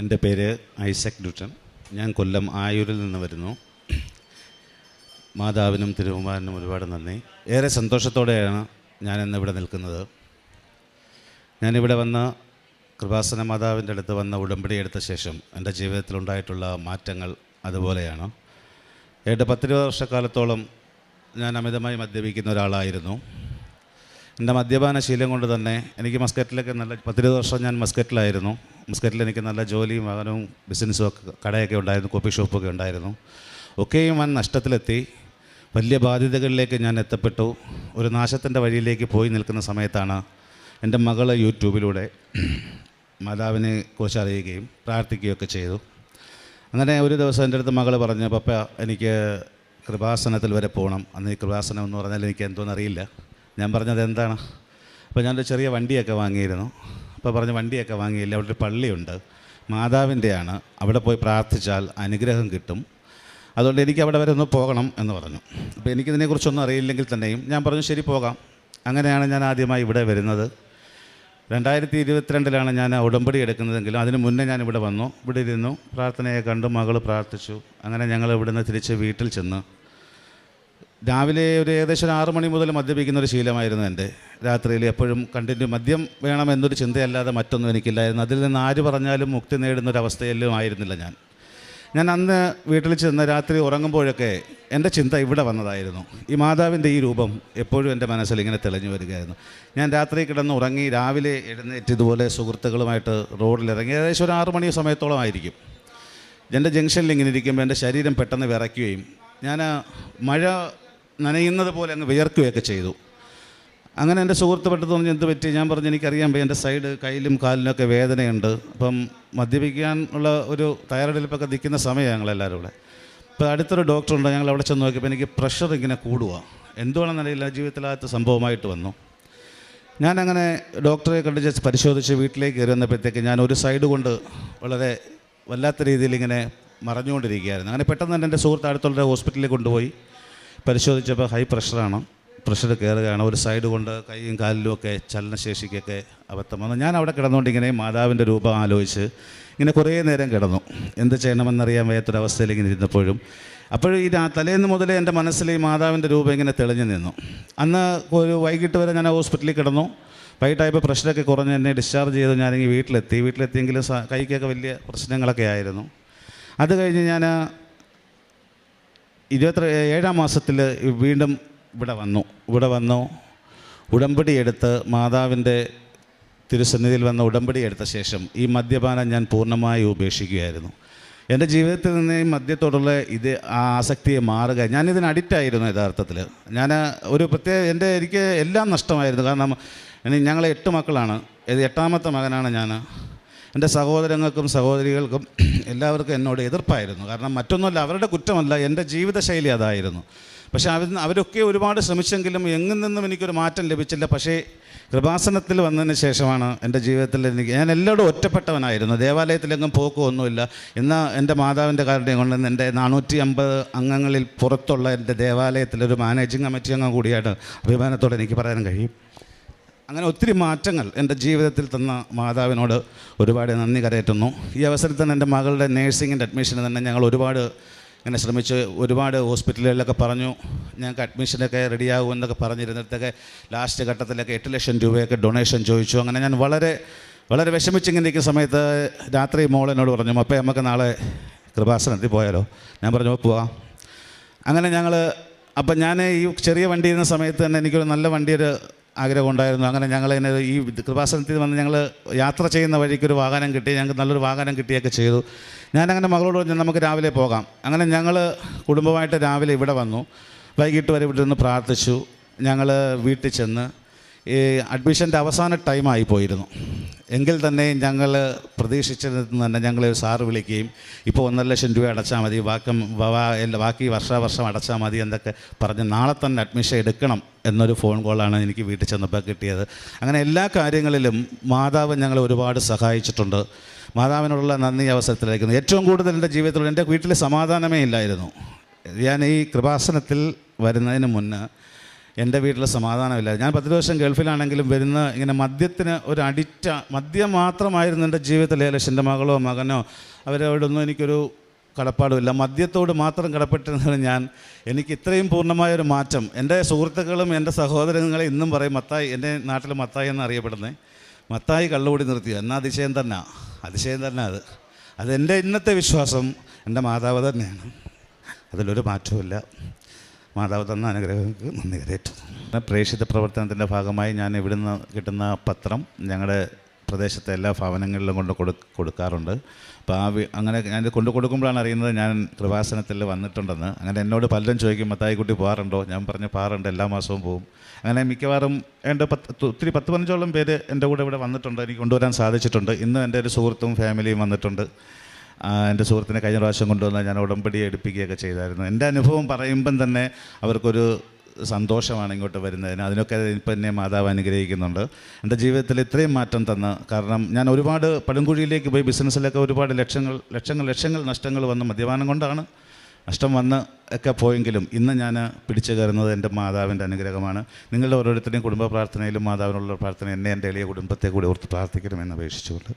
എൻ്റെ പേര് Isaac Newton. ഞാൻ കൊല്ലം ആയൂരിൽ നിന്ന് വരുന്നു. മാതാവിനും തിരുകുമാരനും ഒരുപാട് നന്ദി. ഏറെ സന്തോഷത്തോടെയാണ് ഞാനിന്ന് ഇവിടെ നിൽക്കുന്നത്. ഞാനിവിടെ വന്ന കൃപാസന മാതാവിൻ്റെ അടുത്ത് വന്ന ഉടമ്പടി എടുത്ത ശേഷം എൻ്റെ ജീവിതത്തിലുണ്ടായിട്ടുള്ള മാറ്റങ്ങൾ അതുപോലെയാണ്. 10-20 വർഷക്കാലത്തോളം ഞാൻ അമിതമായി മദ്യപിക്കുന്ന ഒരാളായിരുന്നു. എൻ്റെ മദ്യപാന ശീലം കൊണ്ട് തന്നെ എനിക്ക് മസ്കറ്റിലൊക്കെ നല്ല 10-20 വർഷം ഞാൻ മസ്കറ്റിലായിരുന്നു. മസ്കറ്റിൽ എനിക്ക് നല്ല ജോലിയും വാഹനവും ബിസിനസ്സും ഒക്കെ കടയൊക്കെ ഉണ്ടായിരുന്നു, കോഫി ഷോപ്പൊക്കെ ഉണ്ടായിരുന്നു. ഒക്കെയും ഞാൻ നഷ്ടത്തിലെത്തി. വലിയ ബാധ്യതകളിലേക്ക് ഞാൻ എത്തപ്പെട്ടു. ഒരു നാശത്തിൻ്റെ വഴിയിലേക്ക് പോയി നിൽക്കുന്ന സമയത്താണ് എൻ്റെ മകൾ യൂട്യൂബിലൂടെ മാതാവിനെ കുറിച്ച് അറിയുകയും പ്രാർത്ഥിക്കുകയൊക്കെ ചെയ്തു. അങ്ങനെ ഒരു ദിവസം എൻ്റെ അടുത്ത് മകൾ പറഞ്ഞു, പപ്പ എനിക്ക് കൃപാസനത്തിൽ വരെ പോകണം. അന്ന് ഈ കൃപാസനം എന്ന് പറഞ്ഞാൽ എനിക്ക് എന്തോന്നറിയില്ല. ഞാൻ പറഞ്ഞത് എന്താണ്? അപ്പോൾ ഞാനൊരു ചെറിയ വണ്ടിയൊക്കെ വാങ്ങിയിരുന്നു. അപ്പോൾ പറഞ്ഞു, വണ്ടിയൊക്കെ വാങ്ങിയില്ല, അവിടെ ഒരു പള്ളിയുണ്ട്, മാതാവിൻ്റെയാണ്, അവിടെ പോയി പ്രാർത്ഥിച്ചാൽ അനുഗ്രഹം കിട്ടും, അതുകൊണ്ട് എനിക്ക് അവിടെ വരെ ഒന്ന് പോകണം എന്ന് പറഞ്ഞു. അപ്പോൾ എനിക്കിതിനെക്കുറിച്ചൊന്നും അറിയില്ലെങ്കിൽ തന്നെയും ഞാൻ പറഞ്ഞു ശരി പോകാം. അങ്ങനെയാണ് ഞാൻ ആദ്യമായി ഇവിടെ വരുന്നത്. 2022 ഞാൻ ഉടമ്പടി എടുക്കുന്നതെങ്കിലും അതിന് മുന്നേ ഞാൻ ഇവിടെ വന്നു. ഇവിടെ ഇരുന്നു, പ്രാർത്ഥനയെ കണ്ടു, മകൾ പ്രാർത്ഥിച്ചു. അങ്ങനെ ഞങ്ങൾ ഇവിടുന്ന് തിരിച്ച് വീട്ടിൽ ചെന്ന് രാവിലെ ഒരു ഏകദേശം 6 മണി മുതൽ മദ്യപിക്കുന്നൊരു ശീലമായിരുന്നു എൻ്റെ. രാത്രിയിൽ എപ്പോഴും കണ്ടിന്യൂ മദ്യം വേണമെന്നൊരു ചിന്തയല്ലാതെ മറ്റൊന്നും എനിക്കില്ലായിരുന്നു. അതിൽ നിന്ന് ആര് പറഞ്ഞാലും മുക്തി നേടുന്നൊരവസ്ഥയിലും ആയിരുന്നില്ല ഞാൻ അന്ന് വീട്ടിൽ ചെന്ന് രാത്രി ഉറങ്ങുമ്പോഴൊക്കെ എൻ്റെ ചിന്ത ഇവിടെ വന്നതായിരുന്നു. ഈ മാതാവിൻ്റെ ഈ രൂപം എപ്പോഴും എൻ്റെ മനസ്സിൽ ഇങ്ങനെ തെളിഞ്ഞു വരികയായിരുന്നു. ഞാൻ രാത്രി കിടന്ന് ഉറങ്ങി രാവിലെ എഴുന്നേറ്റ് ഇതുപോലെ സുഹൃത്തുക്കളുമായിട്ട് റോഡിലിറങ്ങി ഏകദേശം ഒരു 6 മണി സമയത്തോളം ആയിരിക്കും. എൻ്റെ ജംഗ്ഷനിൽ ഇങ്ങനെ ഇരിക്കുമ്പോൾ എൻ്റെ ശരീരം പെട്ടെന്ന് വിറയ്ക്കുകയും ഞാൻ മഴ നനയുന്നത് പോലെ അങ്ങ് വിയർക്കുകയൊക്കെ ചെയ്തു. അങ്ങനെ എൻ്റെ സുഹൃത്ത് പെട്ടെന്ന് പറഞ്ഞ് എന്ത് പറ്റി? ഞാൻ പറഞ്ഞു എനിക്കറിയാൻ പോയി, എൻ്റെ സൈഡ് കയ്യിലും കാലിനൊക്കെ വേദനയുണ്ട്. അപ്പം മദ്യപിക്കാനുള്ള ഒരു തയ്യാറെടുപ്പൊക്കെ നിൽക്കുന്ന സമയമാണ് ഞങ്ങളെല്ലാവരും ഇവിടെ. ഇപ്പോൾ അടുത്തൊരു ഡോക്ടറുണ്ട്, ഞങ്ങൾ അവിടെ ചെന്ന് നോക്കിയപ്പോൾ എനിക്ക് പ്രഷർ ഇങ്ങനെ കൂടുക, എന്തുവാണെന്നറിയില്ല, ജീവിതത്തിലകത്ത് സംഭവമായിട്ട് വന്നു. ഞാനങ്ങനെ ഡോക്ടറെ കണ്ട് പരിശോധിച്ച് വീട്ടിലേക്ക് കയറി വന്നപ്പോഴത്തേക്ക് ഞാൻ ഒരു സൈഡ് കൊണ്ട് വളരെ വല്ലാത്ത രീതിയിൽ ഇങ്ങനെ മറഞ്ഞുകൊണ്ടിരിക്കുകയായിരുന്നു. അങ്ങനെ പെട്ടെന്ന് തന്നെ എൻ്റെ സുഹൃത്ത് അടുത്തുള്ള ഹോസ്പിറ്റലിൽ കൊണ്ടുപോയി പരിശോധിച്ചപ്പോൾ ഹൈ പ്രഷറാണ്, പ്രഷർ കയറുകയാണ്. ഒരു സൈഡ് കൊണ്ട് കൈയും കാലിലും ഒക്കെ ചലനശേഷിക്കൊക്കെ അബദ്ധം വന്നു. ഞാൻ അവിടെ കിടന്നുകൊണ്ട് ഇങ്ങനെ മാതാവിൻ്റെ രൂപം ആലോചിച്ച് ഇങ്ങനെ കുറേ നേരം കിടന്നു. എന്ത് ചെയ്യണമെന്നറിയാൻ വയ്യാത്തൊരവസ്ഥയിൽ ഇങ്ങനെ ഇരുന്നപ്പോഴും അപ്പോഴും ഈ തലേന്ന് മുതലേ എൻ്റെ മനസ്സിൽ ഈ മാതാവിൻ്റെ രൂപം ഇങ്ങനെ തെളിഞ്ഞു നിന്നു. അന്ന് ഒരു വൈകിട്ട് വരെ ഞാൻ ഹോസ്പിറ്റലിൽ കിടന്നു. വൈകിട്ടായപ്പോൾ പ്രഷറൊക്കെ കുറഞ്ഞ് എന്നെ ഡിസ്ചാർജ് ചെയ്ത് ഞാനിങ്ങനെ വീട്ടിലെത്തിയെങ്കിലും കൈക്കൊക്കെ വലിയ പ്രശ്നങ്ങളൊക്കെ ആയിരുന്നു. അത് കഴിഞ്ഞ് ഞാൻ 27-ാം മാസത്തിൽ വീണ്ടും ഇവിടെ വന്നു ഉടമ്പടി എടുത്ത് മാതാവിൻ്റെ തിരുസന്നിധിയിൽ വന്ന ഉടമ്പടി എടുത്ത ശേഷം ഈ മദ്യപാനം ഞാൻ പൂർണ്ണമായി ഉപേക്ഷിക്കുകയായിരുന്നു. എൻ്റെ ജീവിതത്തിൽ നിന്ന് ഈ മദ്യത്തോടുള്ള ആസക്തിയെ മാറുക, ഞാനിതിന് അഡിക്റ്റായിരുന്നു. യഥാർത്ഥത്തിൽ ഞാൻ ഒരു എനിക്ക് എല്ലാം നഷ്ടമായിരുന്നു. കാരണം ഞങ്ങൾ 8 മക്കളാണ്, 8ാമത്തെ മകനാണ് ഞാൻ. എൻ്റെ സഹോദരങ്ങൾക്കും സഹോദരികൾക്കും എല്ലാവർക്കും എന്നോട് എതിർപ്പായിരുന്നു. കാരണം മറ്റൊന്നുമല്ല, അവരുടെ കുറ്റമല്ല, എൻ്റെ ജീവിതശൈലി അതായിരുന്നു. പക്ഷേ അവരൊക്കെ ഒരുപാട് ശ്രമിച്ചെങ്കിലും എങ്ങും നിന്നും എനിക്കൊരു മാറ്റം ലഭിച്ചില്ല. പക്ഷേ കൃപാസനത്തിൽ വന്നതിന് ശേഷമാണ് എൻ്റെ ജീവിതത്തിൽ ഞാൻ എല്ലാവരും ഒറ്റപ്പെട്ടവനായിരുന്നു. ദേവാലയത്തിലെങ്ങും പോക്കുമൊന്നുമില്ല. എന്നാൽ എൻ്റെ മാതാവിൻ്റെ കാരുണ്യം കൊണ്ട് എൻ്റെ 450 അംഗങ്ങളിൽ പുറത്തുള്ള എൻ്റെ ദേവാലയത്തിലൊരു മാനേജിങ് കമ്മിറ്റി അംഗം കൂടിയാണ് അഭിമാനത്തോടെ എനിക്ക് പറയാൻ കഴിയും. അങ്ങനെ ഒത്തിരി മാറ്റങ്ങൾ എൻ്റെ ജീവിതത്തിൽ തന്ന മാതാവിനോട് ഒരുപാട് നന്ദി കരയറ്റുന്നു. ഈ അവസരത്തിൽ തന്നെ എൻ്റെ മകളുടെ നേഴ്സിങ്ങിൻ്റെ അഡ്മിഷന് തന്നെ ഞങ്ങൾ ഒരുപാട് ഇങ്ങനെ ശ്രമിച്ച് ഒരുപാട് ഹോസ്പിറ്റലുകളിലൊക്കെ പറഞ്ഞു ഞങ്ങൾക്ക് അഡ്മിഷനൊക്കെ റെഡിയാകും എന്നൊക്കെ പറഞ്ഞിരുന്നിടത്തൊക്കെ ലാസ്റ്റ് ഘട്ടത്തിലൊക്കെ 8 ലക്ഷം രൂപയൊക്കെ ഡൊണേഷൻ ചോദിച്ചു. അങ്ങനെ ഞാൻ വളരെ വളരെ വിഷമിച്ചിങ്ങനെ ഇരിക്കുന്ന സമയത്ത് രാത്രി മോളെന്നോട് പറഞ്ഞു, അപ്പോൾ നമുക്ക് നാളെ കൃപാസനത്തിൽ പോയാലോ? ഞാൻ പറഞ്ഞു പോവാം. അങ്ങനെ അപ്പം ഞാൻ ഈ ചെറിയ വണ്ടി ഇരുന്ന സമയത്ത് തന്നെ എനിക്കൊരു നല്ല വണ്ടിയൊരു ആഗ്രഹം ഉണ്ടായിരുന്നു. അങ്ങനെ ഞങ്ങൾ ഈ കൃപാസനത്തിൽ വന്ന് ഞങ്ങൾ യാത്ര ചെയ്യുന്ന വഴിക്കൊരു വാഹനം കിട്ടി, ഞങ്ങൾക്ക് നല്ലൊരു വാഹനം കിട്ടിയൊക്കെ ചെയ്തു. ഞാനങ്ങനെ മകളോട് പറഞ്ഞു നമുക്ക് രാവിലെ പോകാം. അങ്ങനെ ഞങ്ങൾ കുടുംബമായിട്ട് രാവിലെ ഇവിടെ വന്നു. വൈകിട്ട് വരെ ഇവിടെ നിന്ന് പ്രാർത്ഥിച്ചു. ഞങ്ങൾ വീട്ടിൽ ചെന്ന് ഈ അഡ്മിഷൻ്റെ അവസാന ടൈമായി പോയിരുന്നു. എങ്കിൽ തന്നെ ഞങ്ങൾ പ്രതീക്ഷിച്ചതിൽ തന്നെ ഞങ്ങൾ സാറ് വിളിക്കുകയും ഇപ്പോൾ 1.5 ലക്ഷം രൂപ അടച്ചാൽ മതി, ബാക്കി വർഷം അടച്ചാൽ മതി എന്നൊക്കെ പറഞ്ഞ് നാളെ തന്നെ അഡ്മിഷൻ എടുക്കണം എന്നൊരു ഫോൺ കോളാണ് എനിക്ക് വീട്ടിൽ ചെന്നപ്പോൾ കിട്ടിയത്. അങ്ങനെ എല്ലാ കാര്യങ്ങളിലും മാതാവ് ഞങ്ങളെ ഒരുപാട് സഹായിച്ചിട്ടുണ്ട്. മാതാവിനോടുള്ള നന്ദി അവസരത്തിലേക്കുന്നു. ഏറ്റവും കൂടുതൽ എൻ്റെ ജീവിതത്തിൽ എൻ്റെ വീട്ടിൽ സമാധാനമേ ഇല്ലായിരുന്നു. ഞാൻ ഈ കൃപാസനത്തിൽ വരുന്നതിന് മുന്നേ എൻ്റെ വീട്ടിൽ സമാധാനമില്ല. ഞാൻ 10 വർഷം ഗൾഫിലാണെങ്കിലും വരുന്ന ഇങ്ങനെ മദ്യത്തിന് ഒരു മദ്യം മാത്രമായിരുന്നു എൻ്റെ ജീവിതത്തിലെ. എൻ്റെ മകളോ മകനോ അവരോടൊന്നും എനിക്കൊരു കടപ്പാടുമില്ല. മദ്യത്തോട് മാത്രം കടപ്പെട്ടിരുന്നത് ഞാൻ. എനിക്ക് ഇത്രയും പൂർണ്ണമായൊരു മാറ്റം എൻ്റെ സുഹൃത്തുക്കളും എൻ്റെ സഹോദരങ്ങളെ ഇന്നും പറയും മത്തായി, എൻ്റെ നാട്ടിൽ മത്തായി എന്നറിയപ്പെടുന്നത്. മത്തായി കള്ളുകൂടി നിർത്തിയോ എന്നാൽ അതിശയം തന്നെ അതെൻ്റെ ഇന്നത്തെ വിശ്വാസം എൻ്റെ മാതാവ് തന്നെയാണ്. അതിലൊരു മാറ്റവുമില്ല. മാതാവ് തന്ന അനുഗ്രഹങ്ങൾക്ക് നന്ദി കരേറ്റുന്നു. പ്രേക്ഷിത പ്രവർത്തനത്തിൻ്റെ ഭാഗമായി ഞാൻ ഇവിടുന്ന് കിട്ടുന്ന പത്രം ഞങ്ങളുടെ പ്രദേശത്തെ എല്ലാ ഭവനങ്ങളിലും കൊടുക്കാറുണ്ട്. അപ്പോൾ അങ്ങനെ ഞാൻ കൊടുക്കുമ്പോഴാണ് അറിയുന്നത് ഞാൻ കൃപാസനത്തിൽ വന്നിട്ടുണ്ടെന്ന്. അങ്ങനെ എന്നോട് പലരും ചോദിക്കും മത്തായിക്കുട്ടി പോകാറുണ്ടോ? ഞാൻ പറഞ്ഞു പോകാറുണ്ട്, എല്ലാ മാസവും പോകും. അങ്ങനെ മിക്കവാറും എൻ്റെ 10-15ഓളം പേര് എൻ്റെ കൂടെ ഇവിടെ വന്നിട്ടുണ്ട്, എനിക്ക് കൊണ്ടുവരാൻ സാധിച്ചിട്ടുണ്ട്. ഇന്ന് എൻ്റെ ഒരു സുഹൃത്തും ഫാമിലിയും വന്നിട്ടുണ്ട്. എൻ്റെ സുഹൃത്തിനെ കഴിഞ്ഞ പ്രാവശ്യം കൊണ്ടുവന്ന് ഞാൻ ഉടമ്പടി എടുപ്പിക്കുകയൊക്കെ ചെയ്തായിരുന്നു. എൻ്റെ അനുഭവം പറയുമ്പം തന്നെ അവർക്കൊരു സന്തോഷമാണ് ഇങ്ങോട്ട് വരുന്നതിന്. അതിനൊക്കെ ഇപ്പം എന്നെ മാതാവ് അനുഗ്രഹിക്കുന്നുണ്ട്. എൻ്റെ ജീവിതത്തിൽ ഇത്രയും മാറ്റം തന്ന്, കാരണം ഞാൻ ഒരുപാട് പടുംകുഴിയിലേക്ക് പോയി ബിസിനസ്സിലൊക്കെ ഒരുപാട് ലക്ഷങ്ങൾ നഷ്ടങ്ങൾ വന്ന് മദ്യപാനം കൊണ്ടാണ് നഷ്ടം വന്ന് ഒക്കെ പോയെങ്കിലും ഇന്ന് ഞാൻ പിടിച്ചു കയറുന്നത് എൻ്റെ മാതാവിൻ്റെ അനുഗ്രഹമാണ്. നിങ്ങളുടെ ഓരോരുത്തരുടെയും കുടുംബ പ്രാർത്ഥനയിലും മാതാവിനുള്ള പ്രാർത്ഥന എന്നെ എൻ്റെ എളിയ കുടുംബത്തെ കൂടി ഓർത്ത് പ്രാർത്ഥിക്കണമെന്ന് അപേക്ഷിച്ചുകൊണ്ട്